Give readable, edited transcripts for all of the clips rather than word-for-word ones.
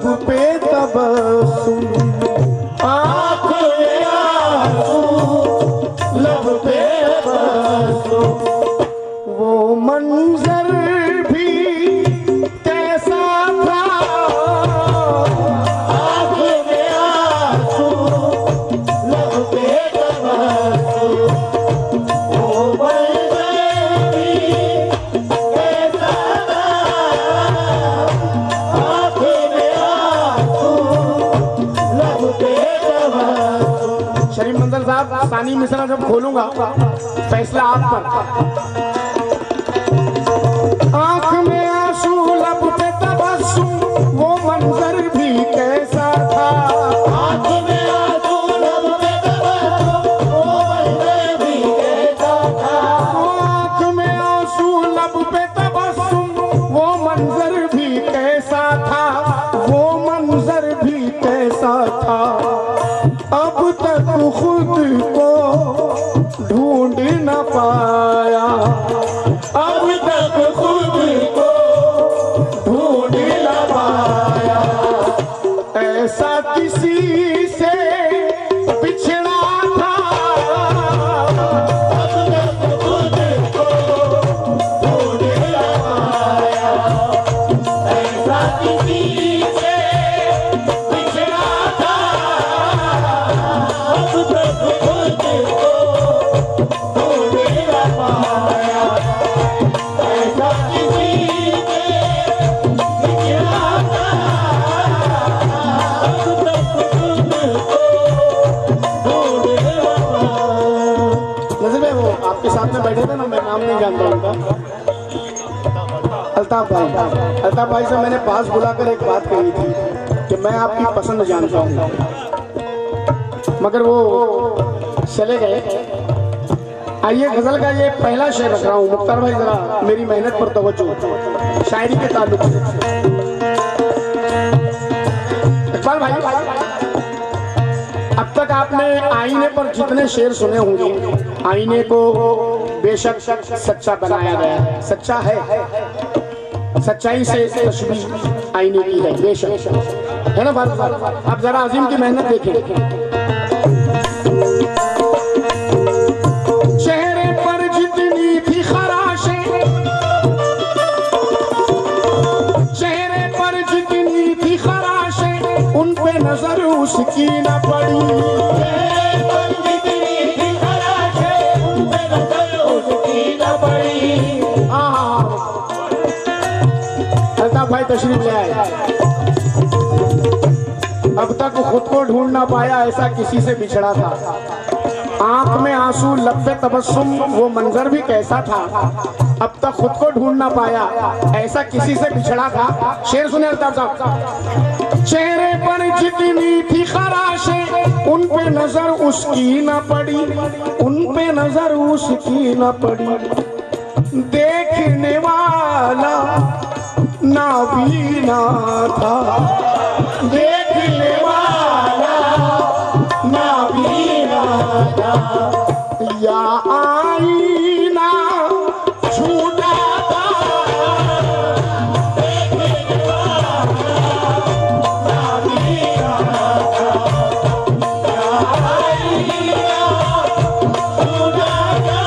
लब पे तबस्सुम, आँख में आंसू लब पे तबस्सुम। वो मंजर भी कैसा था, आँख में आंसू लब पे तबस्सुम। वो मंजर भी कैसा था, आँख में आंसू लब पे तबस्सुम। शरीफ मंजर साहब, सानी मिसरा जब खोलूंगा फैसला आप पर। आँख में आंसू लब पे तबस्सुम, वो मंजर भी कैसा था, आँख में आंसू लब पे तबस्सुम, वो मंजर भी कैसा था। आँख में आंसू लब पे तबस्सुम, वो मंजर भी कैसा था, वो मंजर भी कैसा था। अब तक खुद को ढूंढ न पाया, अब तक खुद को ढूंढ न पाया। ऐसा किसी से बिछड़ा था, अब तक खुद को ढूंढ न पाया। ऐसा किसी से बिछड़ा था, अब तक खुद को ढूंढ न पाया। ऐसा किसी से बिछड़ा था, अब तक खुद को ढूंढ न पाया। नज़र में वो आपके सामने बैठे थे ना, मैं नाम नहीं जानता उनका, अल्ताफ भाई। अल्ताफ भाई से मैंने पास बुलाकर एक बात कही थी कि मैं आपकी पसंद जानता हूँ, मगर वो चले गए। आइए गजल का ये पहला शेर रख रहा हूँ। मुख्तार भाई जरा मेरी मेहनत पर तवज्जो, शायरी के ताल्लुक से। इकबाल भाई, अब तक आपने आईने पर जितने शेर सुने होंगे, आईने को बेशक सच्चा बनाया गया है, सच्चा है, सच्चाई से तशबीह आईने की है, बेशक है ना बात। आप जरा अजीम की मेहनत देखें। चेहरे पर जितनी थी खराशें, चेहरे पर जितनी थी खराशें, उन पे नजर उसकी न पड़ी। चेहरे पर जितनी थी खराशें, उन पे नजर उसकी न पड़ी। अल्ताफ भाई तशरीफ ले आए। अब तक खुद को ढूंढ ना पाया, ऐसा किसी से बिछड़ा था। आंख में आंसू लब पे तबस्सुम, वो मंजर भी कैसा था। अब तक खुद को ढूंढ ना पाया, ऐसा किसी से बिछड़ा था। शेर सुने अल्ताफ साहब। चेहरे पर जितनी थी खराशें, उन पे नजर उसकी न पड़ी, उन पे नजर उसकी न पड़ी। देखने वाला नाबीना था, देखने वाला नाबीना था। या आईना झूठा था, देखने वाला नाबीना था। या आईना झूठा था,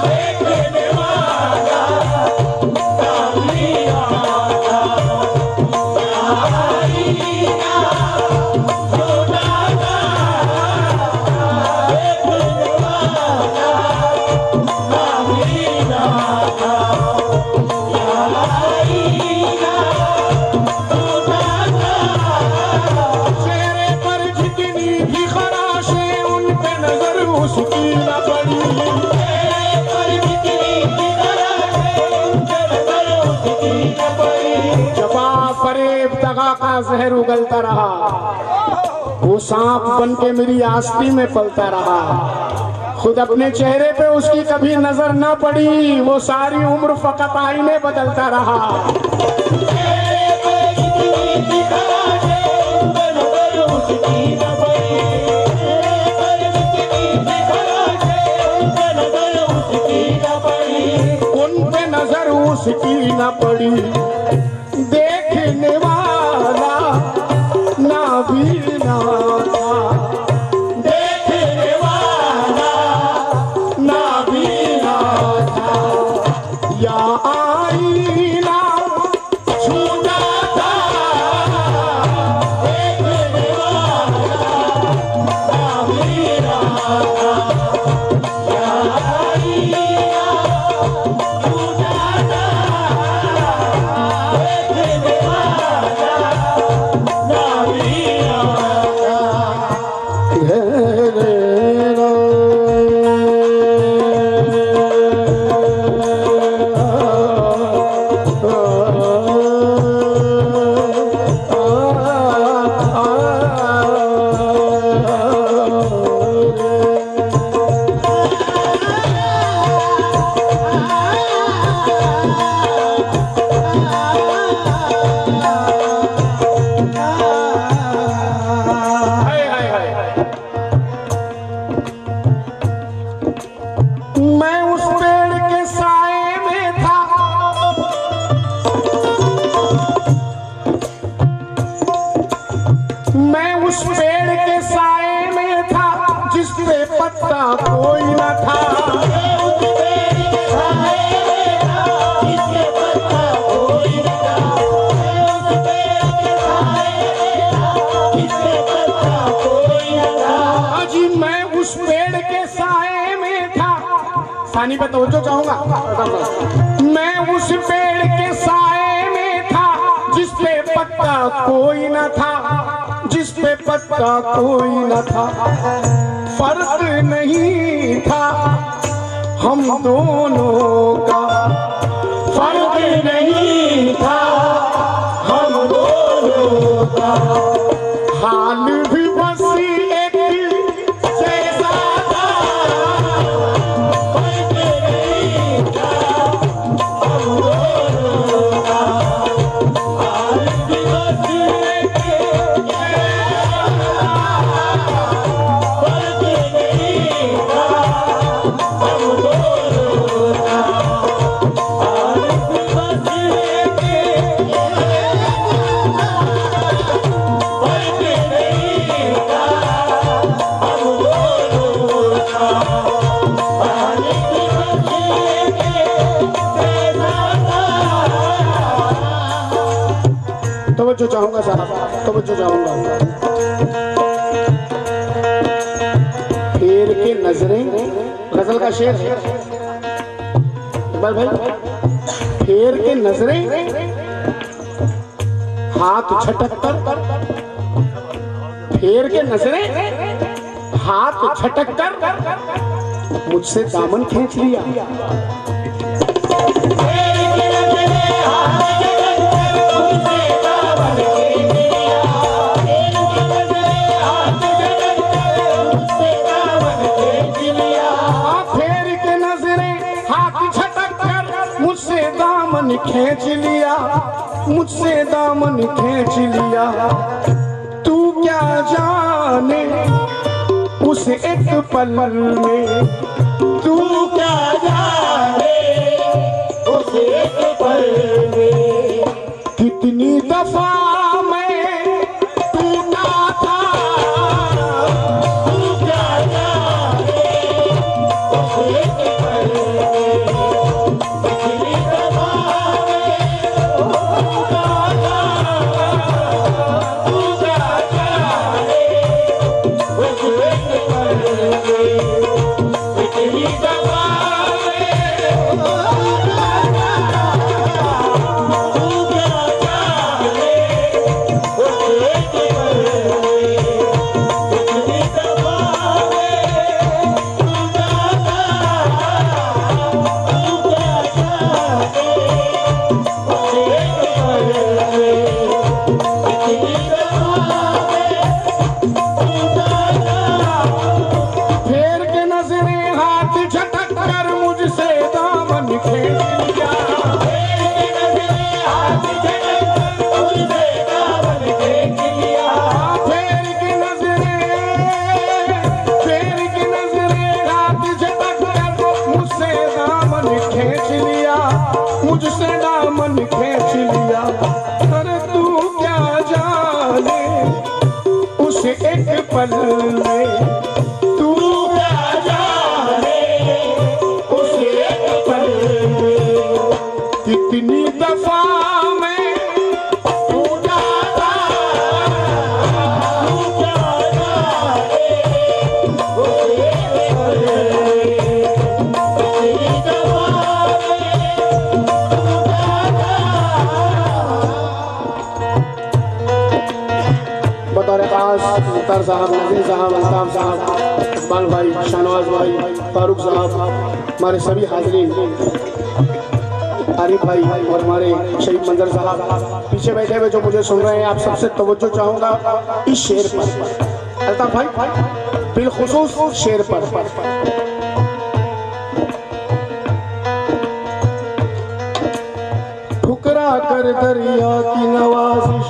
देखने वाला नाबीना था। या आईना झूठा था, देखने वाला नाबीना था। या आईना झूठा था। चेहरे पर जितनी भी खराशें, उन पे नजर उसकी न पड़ी। चेहरे पर जितनी भी खराशें, उन पे नजर उसकी न पड़ी। जफा फरेब दगा का जहर उगलता रहा, वो सांप बन के मेरी आस्ती में पलता रहा। खुद अपने चेहरे पे उसकी कभी नजर न पड़ी, वो सारी उम्र फकत आईने बदलता रहा। उन पे नजर उसकी न पड़ी, देखने वाला कोई न था। उस पेड़ के साए में था जिसके पत्ता कोई न था। उस पेड़ के साए में था जिसके पत्ता कोई न था। अजी मैं उस पेड़ के साए में था, सानी पे तवज्जो चाहूंगा। मैं उस पेड़ के साए में था जिस पे पत्ता कोई न था, जिस पे पत्ता कोई न था। फर्क नहीं था हम दोनों का, फर्क नहीं था हम दोनों का। हाल भी बस एक जैसा था, फर्क नहीं था हम दोनों का। हाल भी बस एक जैसा था। फर्क नहीं था हम दोनों का। हाल भी बस एक फर्क नहीं था हम दोनों का। हाल भी बस एक जैसा था। तवज्जो चाहूंगा साहब, तवज्जो चाहूंगा। फेर के नजरें, गजल का शेर है इकबाल भाई। फेर के नजरें हाथ झटक कर, फेर के नजरें हाथ झटक कर मुझसे दामन खींच लिया। फेर के नजरें हाथ झटक कर मुझसे दामन खींच लिया, मुझसे दामन खींच लिया। तू क्या जाने उस एक पल में, तू क्या जाने उस एक पल में कितनी दफा मैं टूटा था। तू क्या जाने उस एक पल में कितनी दफा मैं टूटा था। तू क्या जाने उस एक पल में कितनी दफा मैं टूटा था। तू क्या जाने उस एक पल में कितनी दफा मैं टूटा था। तू क्या जाने उस एक पल में कितनी दफा मैं टूटा था। फेर के नजरें हाथ झटक कर मुझसे दामन खींच लिया। फेर के नजरें हाथ झटक कर मुझसे दामन खींच लिया। फेर के नजरें हाथ झटक कर मुझसे दामन खींच लिया, मुझसे दामन खींच लिया। अरे तू क्या जाने उस एक पल में, तू क्या जाने उस एक पल में कितनी दफा मैं टूटा था। तू क्या जाने उस एक पल में कितनी दफा मैं टूटा था। बतौर खास मुख्तार साहब, नजीर साहब, अल्ताफ साहब, इकबाल भाई, शाहनवाज भाई, फारूक साहब, हमारे सभी हाज़रीन, आरिफ भाई और हमारे शहीद मंजर साहब पीछे बैठे हुए जो मुझे सुन रहे हैं, आप सबसे तवज्जो चाहूंगा इस शेर पर। अल्ताफ भाई बिलखुसूस शेर पर। ठुकरा कर दरिया की नवाजिश,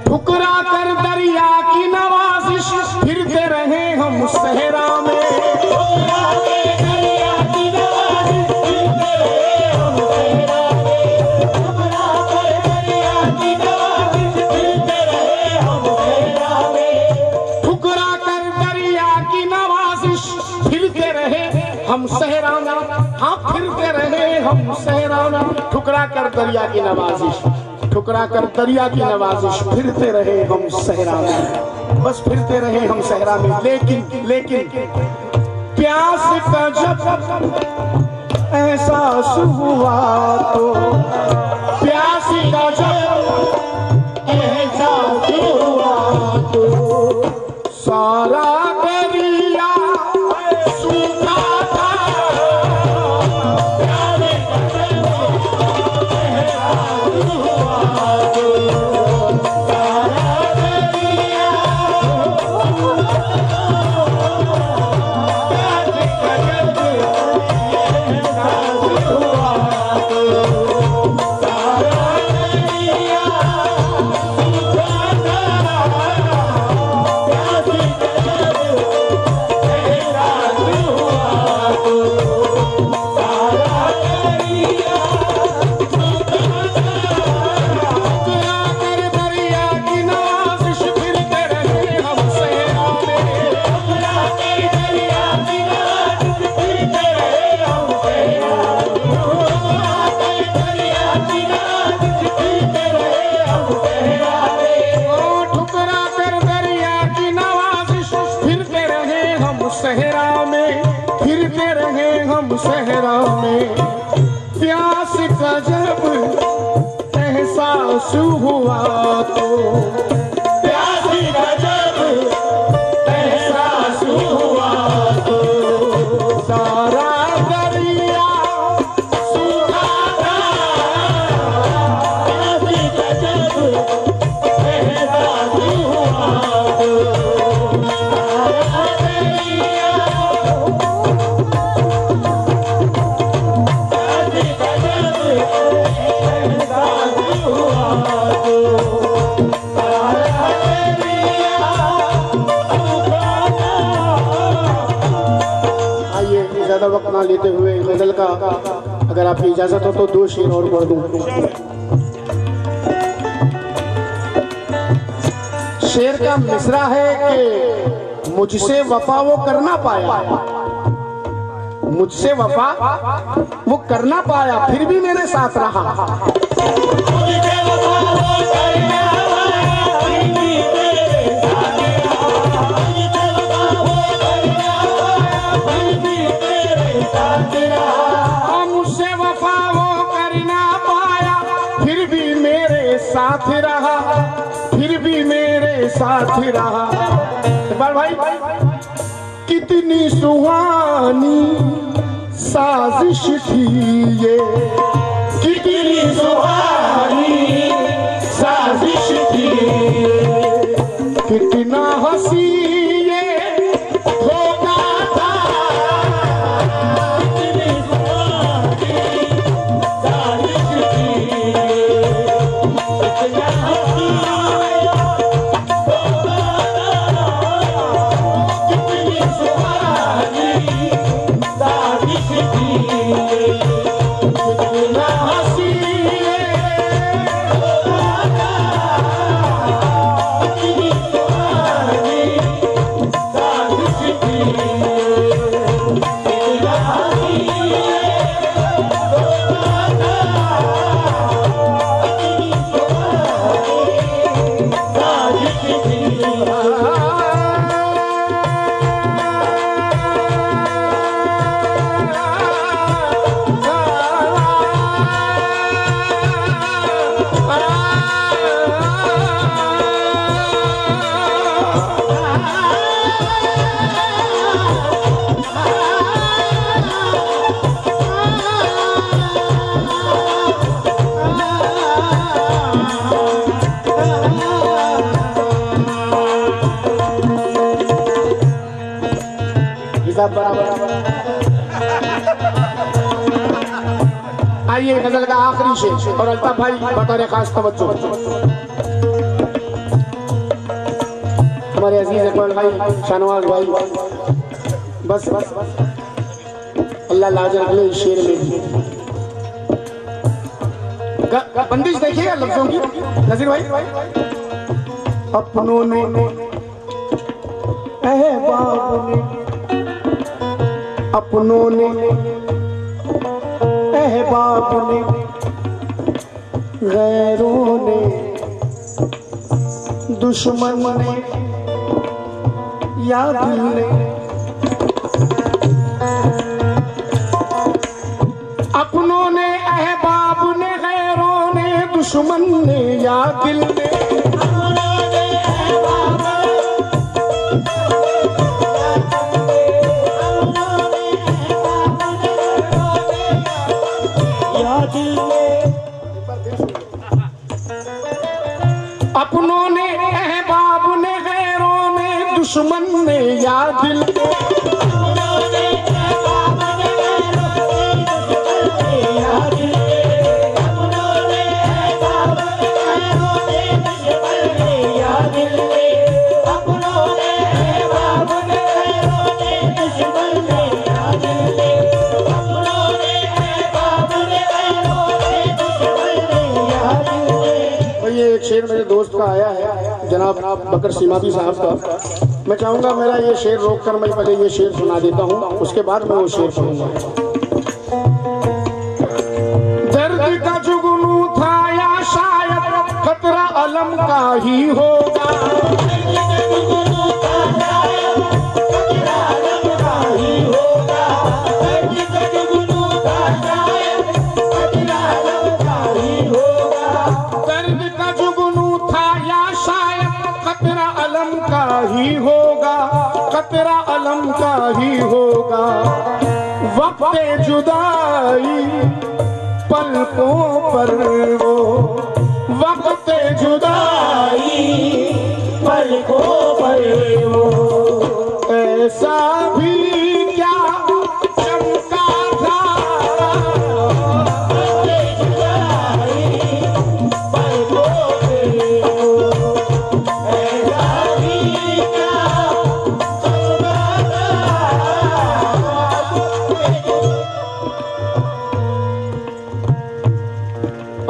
ठुकरा कर दरिया की नवाजिश, फिरते रहे हम सहरा में। ठुकरा कर दरिया हम सहरा में, हाँ फिरते रहे हम सहरा में, ठुकरा कर दरिया की नवाजिश, ठुकरा कर दरिया की नवाजिश, फिरते रहे हम सहरा में, बस फिरते रहे हम सहरा में। लेकिन प्यास का जब एहसास हुआ तो, प्यास का जब एहसास हुआ तो, सारा दरिया सूखा था, प्यास का जब एहसास हुआ तो, सारा दरिया सहरा में, प्यास का जब एहसास हुआ तो, प्यास का जब एहसास हुआ तो, सारा दरिया सूखा था, प्यास का जब एहसास हुआ तो, सारा दरिया ज्यादा वक्त ना लेते हुए गजल का अगर आपकी इजाजत हो तो 2 शेर और पढ़ दूं। शेर का मिसरा है कि मुझसे वफा वो करना पाया, मुझसे वफा वो करना पाया, फिर भी मेरे साथ रहा। मुझसे वफा वो करना पाया, फिर भी मेरे साथ रहा, फिर भी मेरे साथ रहा। भाई कितनी सुहानी साजिश थी ये, कितनी सुहानी साजिश थी, कितना हंसी ये धोखा था, कितनी सुहानी साजिश थी, कितना हंसी आइए गजल का आखिरी शेर और अल्ताफ भाई बतौर खास तवज्जो हमारे अजीज इकबाल भाई, शाहनवाज भाई, बस अल्लाह लाजर अगले इस शेर में भी बंदिश देखिएगा लफ्जों की नजीर भाई। अपनों ने अहबाब ने अपनों ने अहबाब ने गैरों ने दुश्मन ने या दिल ने, अपनों ने अहबाब ने गैरों ने दुश्मन ने या दिल ने, अपनों ने अहबाब ने गैरों ने दुश्मन ने या दिल ने, शेर मेरे दोस्त का आया है जनाब बकर सीमावी साहब का। मैं चाहूंगा मेरा ये शेर रोक कर मैं पहले ये शेर सुना देता हूँ, उसके बाद मैं वो शेर पढ़ूंगा। दर्द का जुगनू था या शायद खतरा अलम का ही होगा, ही होगा खतरा अलम का ही होगा, वक्त जुदाई पलकों पर वो, वक्त जुदाई पलकों पर वो, ऐसा भी क्या चमका था, वक्त जुदाई पलकों पर वो,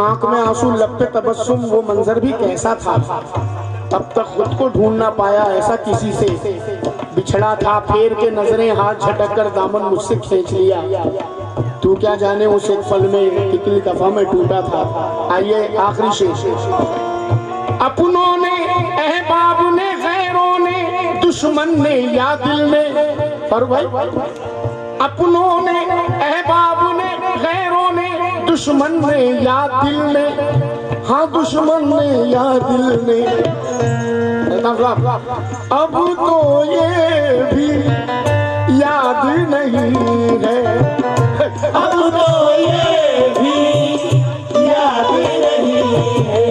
आंख में आंसू लब पे तबस्सुम, वो मंजर भी कैसा था, अब तक खुद को ढूंढ ना पाया ऐसा किसी से, बिछड़ा था फेर के नजरें हाथ झटक कर दामन मुझसे खींच लिया, तू क्या जाने उस एक पल में कितनी दफा में टूटा था। आइए आखिरी शेर। अपनों ने अहबाब ने गैरों ने दुश्मन ने या दिल ने, पर भाई अपनों ने अहबाब ने गैरों ने दुश्मन ने या दिल ने, हाँ दुश्मन ने या दिल ने, अब तो ये भी याद नहीं है, अब तो ये भी याद नहीं है,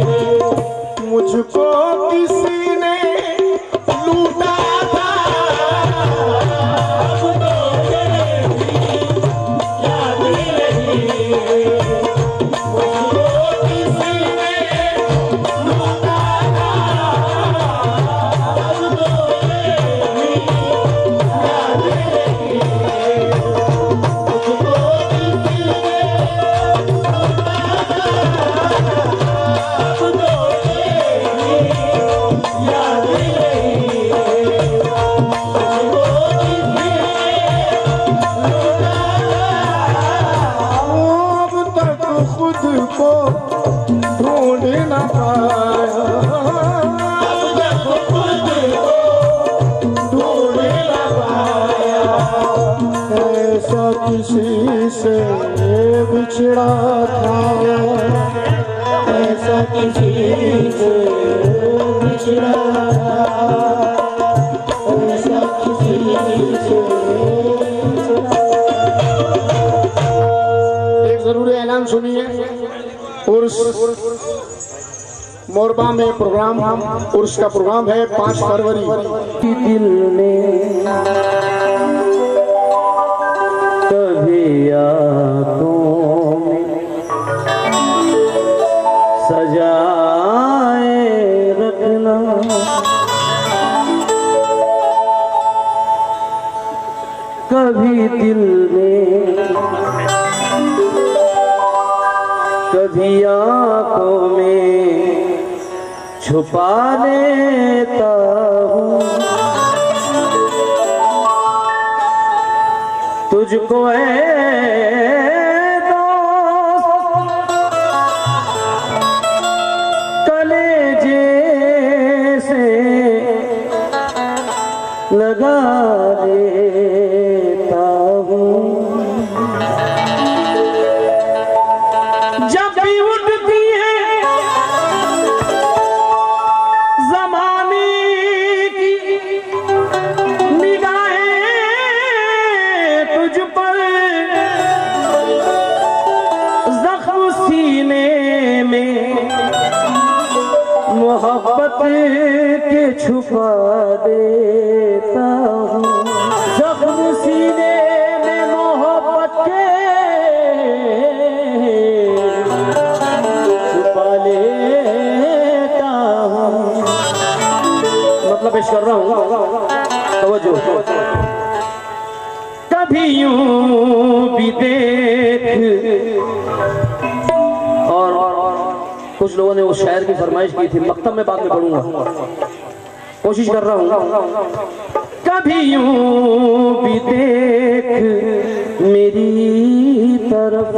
मुझको किसी ने लूटा था, अब तो ये भी याद नहीं है, किसी से बिछड़ा था, ऐसा किसी से बिछड़ा था, ऐसा किसी से। एक जरूरी ऐलान सुनिए, उर्स मोरबा में प्रोग्राम, उर्स का प्रोग्राम है 5 फरवरी। दिल में कभी आँखों में सजाए रखना, कभी दिल में कभी आँखों में छुपा लेता हूँ, तुझको कलेजे से लगा देता हूँ जब भी उठती है जमाने की निगाहें तुझ पर जख्म सीने में मोहब्बत के छुपा देता हूँ जख्म सीने में मोहब्बत के छुपा लेता हूँ। मतलब पेश कर रहा हूँ तवज्जो। कभी यूं भी देख और कुछ लोगों ने उस शायर की फरमाइश की थी, मक्तब में बाद में पढ़ूंगा, कोशिश कर रहा हूँ। कभी यूं भी देख मेरी तरफ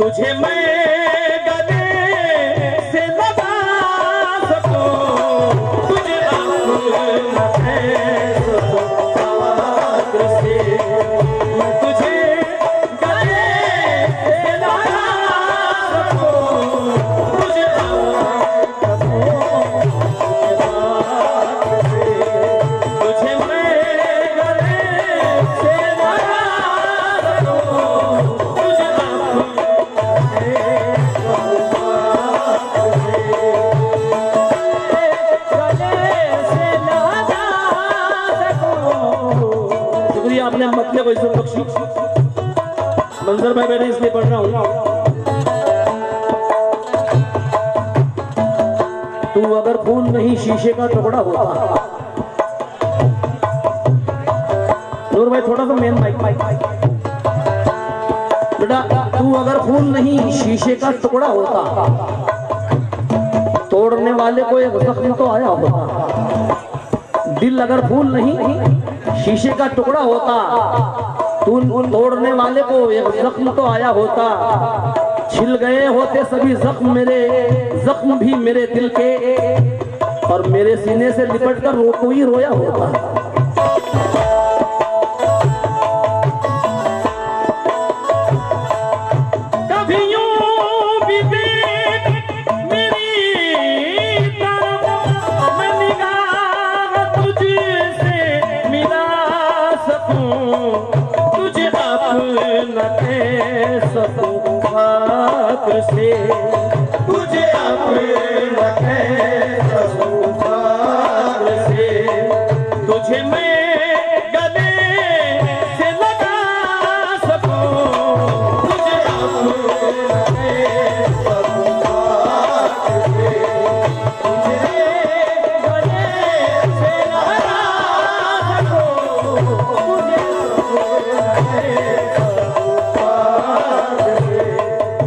तुझे मैं गले से लगा सकूं, तुझे अपना कह सकूं से, मैं तुझे गले से लगा सकूं, तुझे तुझे मैं गले से लगा सकूं, तुझे शुक्रिया आपने मतलब इज्जत बख्शी। मंजर भाई बैठे इसलिए पढ़ रहा हूँ। तू अगर फूल नहीं शीशे का टुकड़ा होता। नूर भाई थोड़ा सा मेन माइक बेटा तू अगर फूल नहीं शीशे का टुकड़ा होता, तोड़ने वाले को एक जख्म तो आया होता। दिल अगर फूल नहीं शीशे का टुकड़ा होता, तू तोड़ने वाले को एक जख्म तो आया होता। छिल गए होते सभी जख्म मेरे, जख्म भी मेरे दिल के, और मेरे सीने से लिपट कर कोई रोया होता। से तुझे अपना से तुझे मैं गले से लगा सकूं, तुझे अपना से तुझे गले से लगा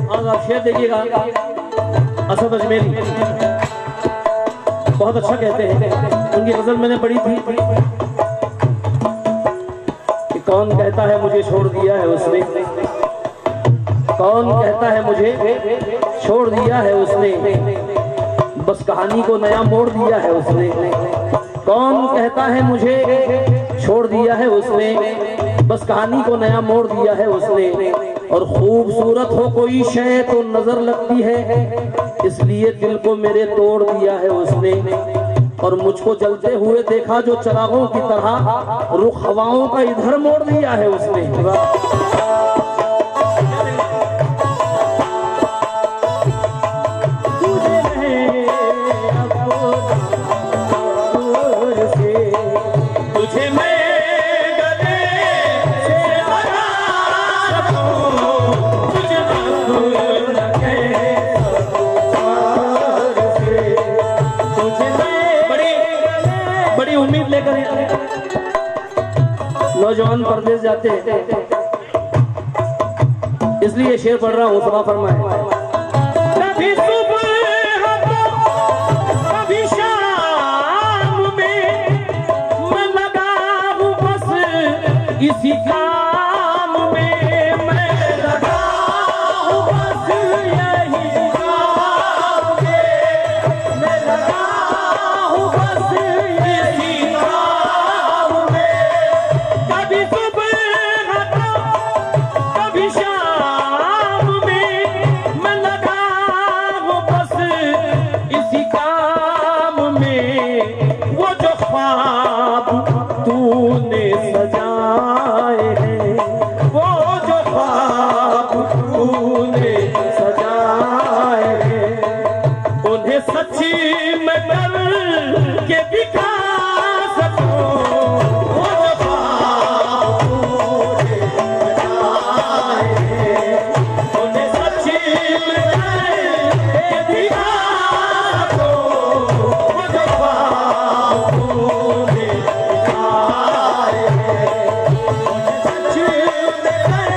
सकूं, आप शेर देखिएगा, असद अजमेरी बहुत अच्छा कहते हैं। उनकी गजल मैंने पढ़ी थी कि कौन कहता है मुझे छोड़ दिया है उसने, कौन कहता है मुझे छोड़ दिया है उसने, बस कहानी को नया मोड़ दिया है उसने। कौन कहता है मुझे छोड़ दिया है उसने, बस कहानी को नया मोड़ दिया है उसने। और खूबसूरत हो कोई शय तो नजर लगती है, इसलिए दिल को मेरे तोड़ दिया है उसने। और मुझको जलते हुए देखा जो चिरागों की तरह, रुख हवाओं का इधर मोड़ दिया है उसने। नौजवान परदेश जाते हैं, इसलिए शेर पढ़ रहा हूँ, सभा फरमाए। कभी सुबह कभी शाम में मैं लगा हूँ बस इसी काम में, मैं लगा हूँ बस यही काम में, मैं लगा हूँ बस यही काम में। कभी सुबह कभी शाम में मैं लगा हूँ बस इसी काम में। वो जो ख्वाब तूने सजाए हैं, वो जो ख्वाब तूने सजाए हैं, उन्हें सच्ची में कर के दिखा सकूं। वो जो ख्वाब तूने सजाए हैं, उन्हें सच्ची में कर के दिखा सकूं। वो जो ख्वाब तूने सजाए हैं, उन्हें सच्ची में कर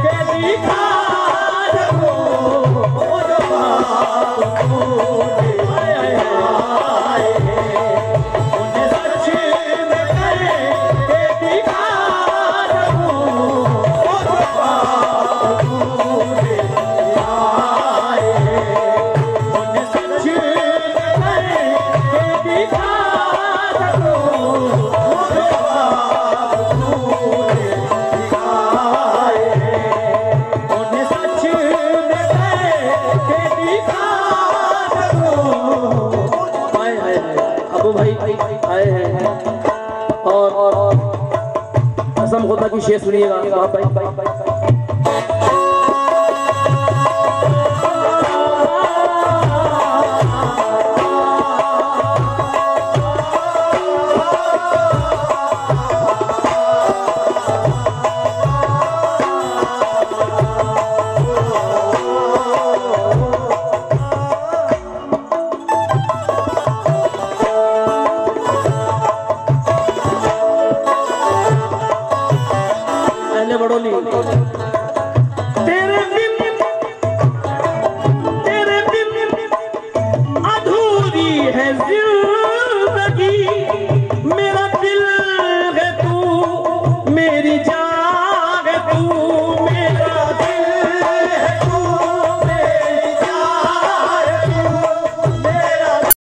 के दिखा सकूं। वो जो ख्वाब तूने सजाए हैं, उन्हें सच्ची में कर के दिखा सकूं। वो जो ख्वाब तूने सजाए हैं, उन्हें सच्ची में कर के दिखा सकूं। वो जो ख्वाब तूने सजाए हैं, उन्हें सच्ची में कर के दिखा सकूं। आए हैं अबू भाई आए हैं, और कसम खुदा की शेर सुनिएगा वहाँ भाई। बड़ोली